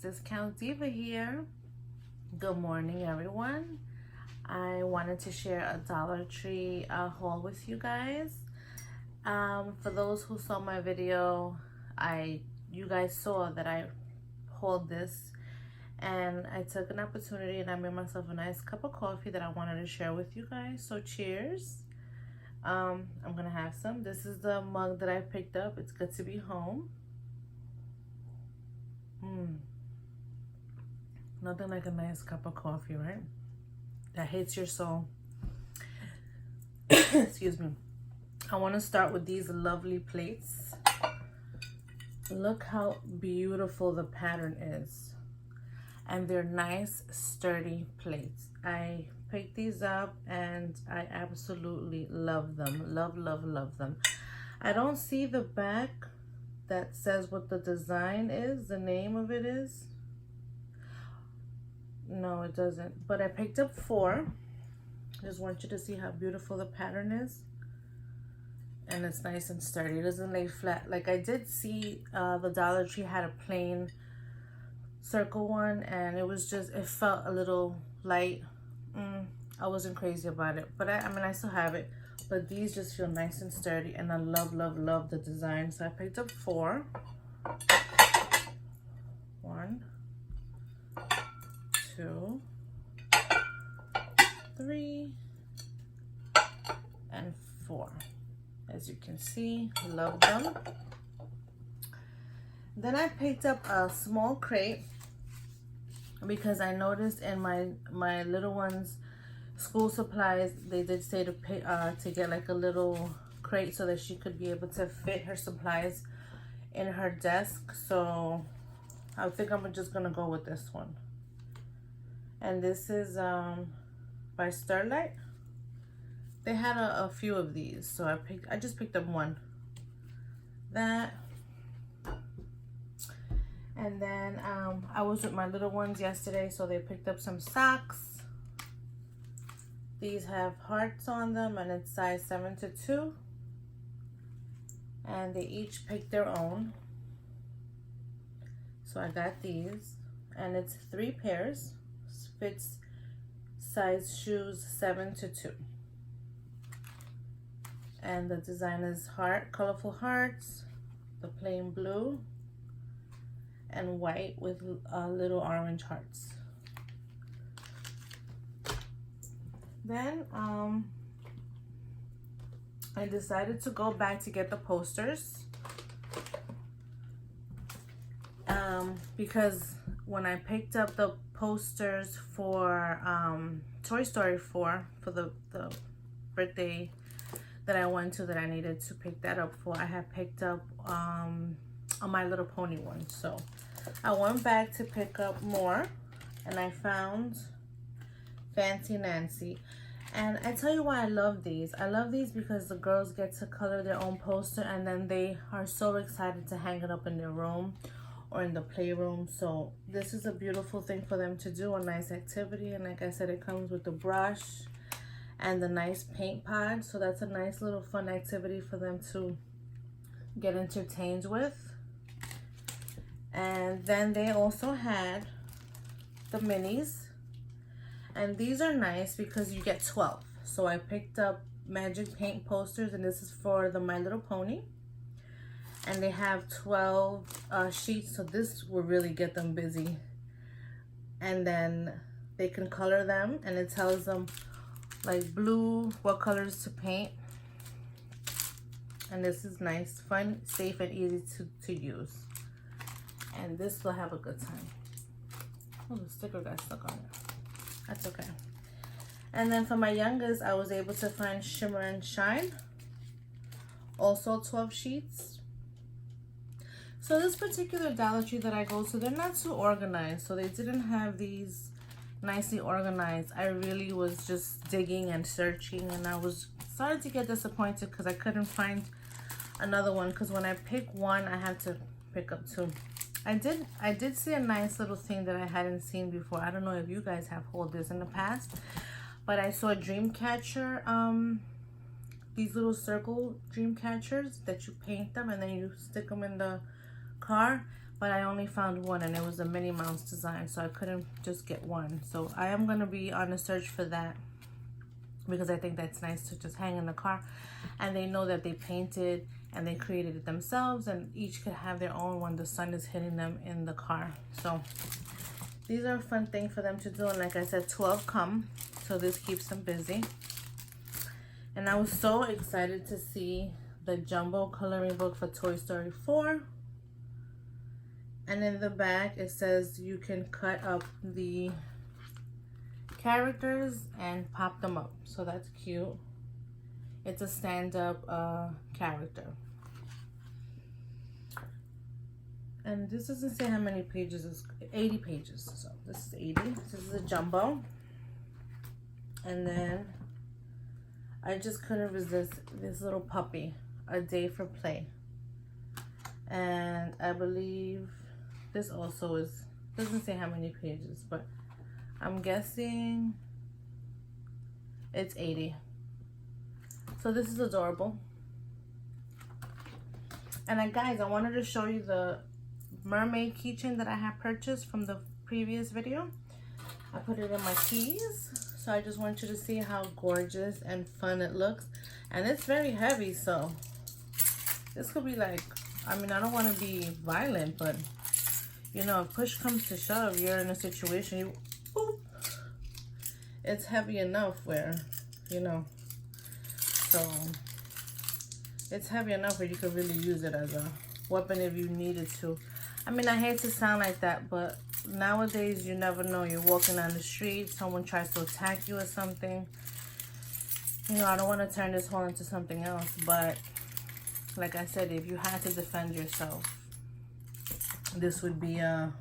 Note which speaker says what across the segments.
Speaker 1: Discount Diva here. Good morning, everyone. I wanted to share a Dollar Tree haul with you guys. For those who saw my video, you guys saw that I hauled this, and I took an opportunity and I made myself a nice cup of coffee that I wanted to share with you guys. So cheers. I'm gonna have some. This is the mug that I picked up. It's good to be home. Nothing like a nice cup of coffee, right? That hits your soul. Excuse me. I want to start with these lovely plates. Look how beautiful the pattern is. And they're nice, sturdy plates. I picked these up and I absolutely love them. Love, love, love them. I don't see the back that says what the design is, the name of it is. No, it doesn't. But I picked up 4. Just want you to see how beautiful the pattern is. And it's nice and sturdy. It doesn't lay flat. Like I did see the Dollar Tree had a plain circle one, and it was just, it felt a little light. I wasn't crazy about it. But I mean, I still have it. But these just feel nice and sturdy, and I love, love, love the design. So I picked up 4. 1, 2, 3, and 4. As you can see, love them. Then I picked up a small crate because I noticed in my little one's school supplies, they did say to pay, to get like a little crate so that she could be able to fit her supplies in her desk. So I think I'm just gonna go with this one. And this is by Starlight. They had a few of these, so I just picked up one. That. And then I was with my little ones yesterday, so they picked up some socks. These have hearts on them, and it's size 7 to 2. And they each picked their own. So I got these, and it's 3 pairs. Fits size shoes 7 to 2. And the design is colorful hearts, the plain blue, and white with little orange hearts. Then I decided to go back to get the posters because when I picked up the posters for Toy Story 4 for the birthday that I went to, that I needed to pick that up for, I had picked up a My Little Pony one. So I went back to pick up more, and I found Fancy Nancy. And I tell you why I love these. I love these because the girls get to color their own poster, and then they are so excited to hang it up in their room or in the playroom. So this is a beautiful thing for them to do, a nice activity. And like I said, it comes with the brush and the nice paint pod. So that's a nice little fun activity for them to get entertained with. And then they also had the minis. And these are nice because you get 12. So I picked up Magic Paint posters, and this is for the My Little Pony. And they have 12 sheets, so this will really get them busy. And then they can color them, and it tells them like blue, what colors to paint. And this is nice, fun, safe, and easy to use. And this will have a good time. Oh, the sticker got stuck on it. That's okay. And then for my youngest, I was able to find Shimmer and Shine. Also 12 sheets. So this particular Dollar Tree that I go to, they're not too organized. So they didn't have these nicely organized. I really was just digging and searching, and I was starting to get disappointed because I couldn't find another one. Because when I pick one, I have to pick up 2. I did see a nice little thing that I hadn't seen before. I don't know if you guys have hauled this in the past, but I saw a dream catcher, these little circle dream catchers that you paint them and then you stick them in the car. but I only found one, and it was a Minnie Mouse design, so I couldn't just get one. So I am going to be on a search for that, because I think that's nice to just hang in the car, and they know that they painted and they created it themselves, and each could have their own when the sun is hitting them in the car. So these are a fun thing for them to do, and like I said, 12 come, so this keeps them busy. And I was so excited to see the jumbo coloring book for Toy Story 4. And in the back it says you can cut up the characters and pop them up, so that's cute. It's a stand-up character. And this doesn't say how many pages. It's 80 pages, so this is 80. This is a jumbo. And then I just couldn't resist this little puppy, A Day for Play. And I believe this also is, doesn't say how many pages, but I'm guessing it's 80. So this is adorable. And guys, I wanted to show you the mermaid keychain that I had purchased from the previous video. I put it in my keys, so I just want you to see how gorgeous and fun it looks. And it's very heavy, so this could be like, I mean, I don't want to be violent, but you know, if push comes to shove, you're in a situation, you, boop, it's heavy enough where, you know, so it's heavy enough where you could really use it as a weapon if you needed to. I mean, I hate to sound like that, but nowadays you never know. You're walking on the street, someone tries to attack you or something. You know, I don't want to turn this haul into something else, but like I said, if you had to defend yourself, this would be a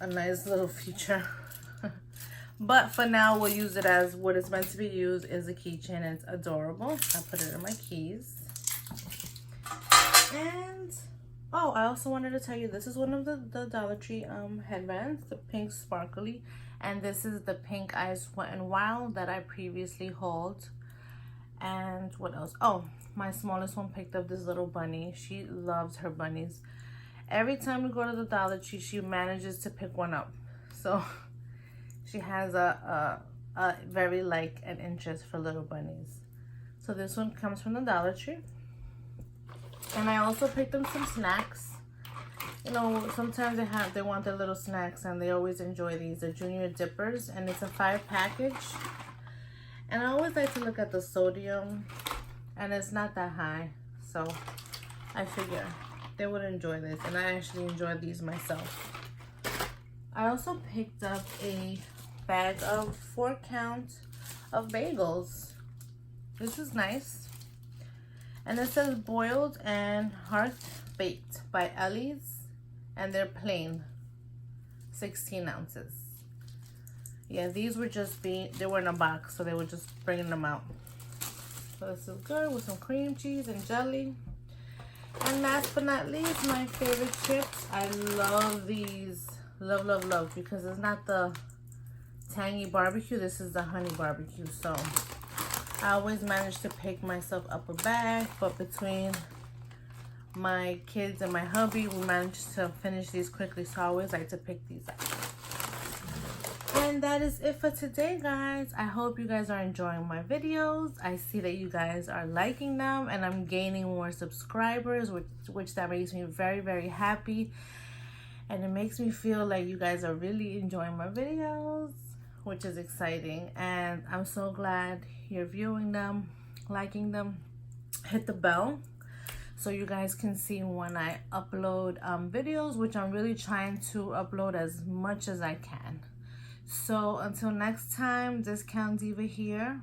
Speaker 1: nice little feature. But for now, we'll use it as what it's meant to be used, is a keychain, and it's adorable. I put it in my keys. And oh, I also wanted to tell you, this is one of the Dollar Tree headbands, the pink sparkly, and this is the Pink Eyes Wet n Wild that I previously hauled. And what else? Oh, my smallest one picked up this little bunny. She loves her bunnies. Every time we go to the Dollar Tree, she manages to pick one up. So she has a very like an interest for little bunnies. So this one comes from the Dollar Tree. And I also picked them some snacks. You know, sometimes they want their little snacks, and they always enjoy these. They're Junior Dippers, and it's a 5 package. And I always like to look at the sodium, and it's not that high. So I figure they would enjoy this, and I actually enjoyed these myself. I also picked up a bag of 4 count of bagels. This is nice. And it says boiled and hearth baked by Ellie's, and they're plain, 16 ounces. Yeah, these were just they were in a box, so they were just bringing them out. So this is good with some cream cheese and jelly. And last but not least, my favorite chips. I love these. Love, love, love, because it's not the tangy barbecue. This is the honey barbecue. So I always manage to pick myself up a bag, but between my kids and my hubby, we managed to finish these quickly. So I always like to pick these up. And that is it for today, guys. I hope you guys are enjoying my videos. I see that you guys are liking them, and I'm gaining more subscribers, which that makes me very, very happy. And it makes me feel like you guys are really enjoying my videos, which is exciting. And I'm so glad you're viewing them, liking them. Hit the bell so you guys can see when I upload videos, which I'm really trying to upload as much as I can. So until next time, Discount Diva here.